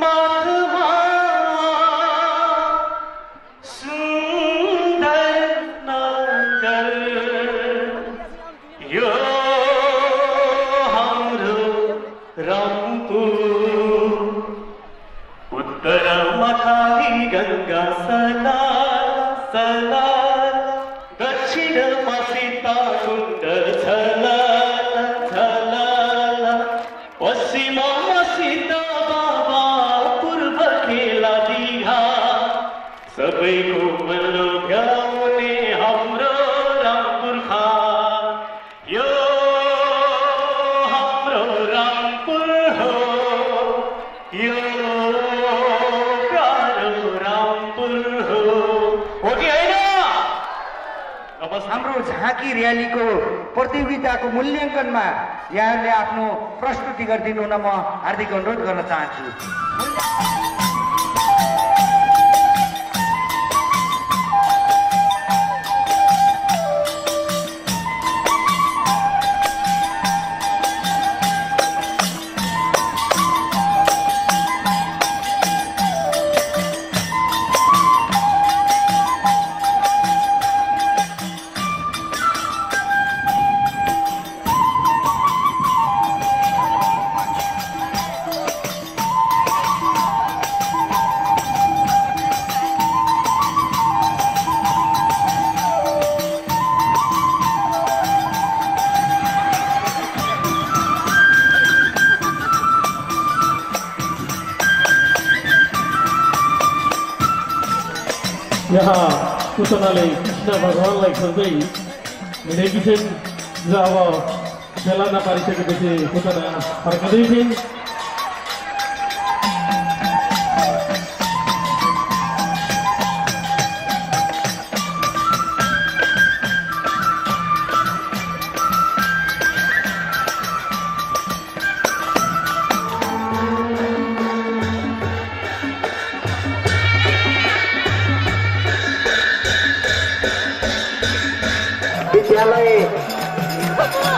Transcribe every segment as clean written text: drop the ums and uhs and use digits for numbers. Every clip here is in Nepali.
माधवा सुन्दर नगर यो हाम्रो रम्फू उत्तरमा खाली गङ्गा सदा सदा दक्षिणमा सीताकुण्ड छला छला पश्चिममा सीता बाबा पूर्व खेला दिघा सबैको मन लोभ्याउने हाम्रो रामपुर खान यो हाम्रो रामपुर हो यो प्यारो रामपुर हो कि होइन? हाम्रो झाँकी र्यालीको प्रतियोगिताको मूल्याङ्कनमा यहाँले आफ्नो प्रस्तुति गरिदिनु हुन म हार्दिक अनुरोध गर्न चाहन्छु। यहाँ पुतनाले कृष्ण भगवानलाई खोज्दै हिँडेकी छिन् र अब फेला नपारिसकेपछि पुतना फर्कँदै थिइन्। विद्यालय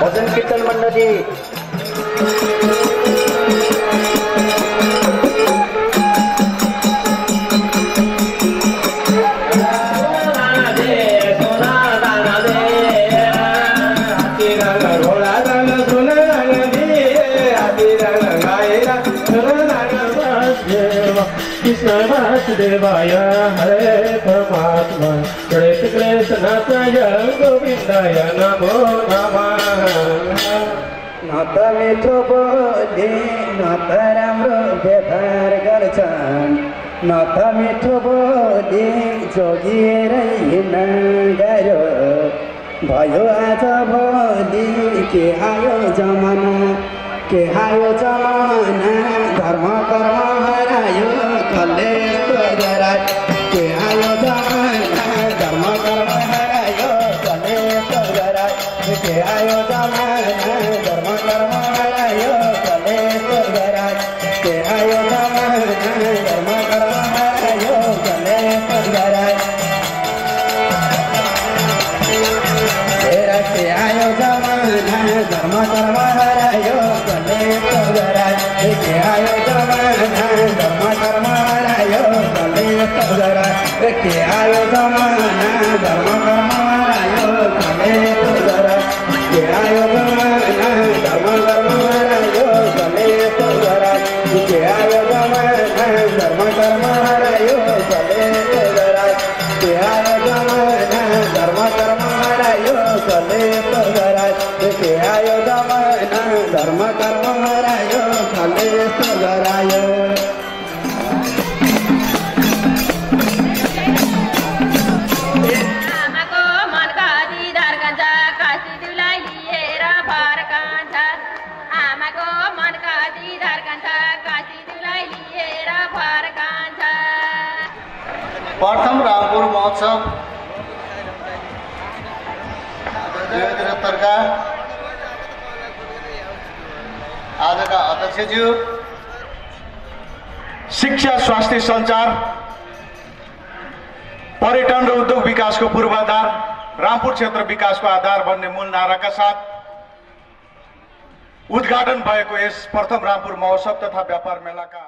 भजन कीर्तन मण्डली कृष्ण वासुदेवाय हरे परमात्मा कृष्ण कृष्णाय गोविन्दाय नमो नमः। न त मिठो बोली न त राम्रो व्यवहार गर्छन् न त मिठो बोली जोगिएर हिँड्न गयो भयो आज भोलि के आयो जमाना के आयो जमाना धर्म कर्म हरायो कसले यस्तो गरायो के आयो जमाना धर्म कर्म हरायो कसले यस्तो गरायो के आयो जमाना धर्म कर्म हरायो कसले यस्तो गरायो के आयो जमाना धर्म कर्म हरायो कसले यस्तो गरायो के आयो जमाना धर्म कर्म हरायो कसले यस्तो गरायो के आयो जमाना धर्म कर्म हरायो कसले यस्तो गरायो के आयो जमाना धर्म कर्म हरायो कसले यस्तो गरायो के आयो जमाना धर्म कर्म हरायो कसले यस्तो गरायो के आयो जमाना धर्म कर्म हरायो कसले यस्तो गरायो के आयो जमाना धर्म कर्म हरायो कसले यस्तो गरायो के आयो जमाना धर्म कर्म हरायो कसले यस्तो गरायो। प्रथम रामपुर महोत्सव 2073 का आजका अध्यक्षज्यू शिक्षा स्वास्थ्य सञ्चार पर्यटन र उद्योग विकासको पूर्वाधार रामपुर क्षेत्र विकासको आधार बन्ने मूल नाराका साथ उद्घाटन भएको यस प्रथम रामपुर महोत्सव तथा व्यापार मेलाका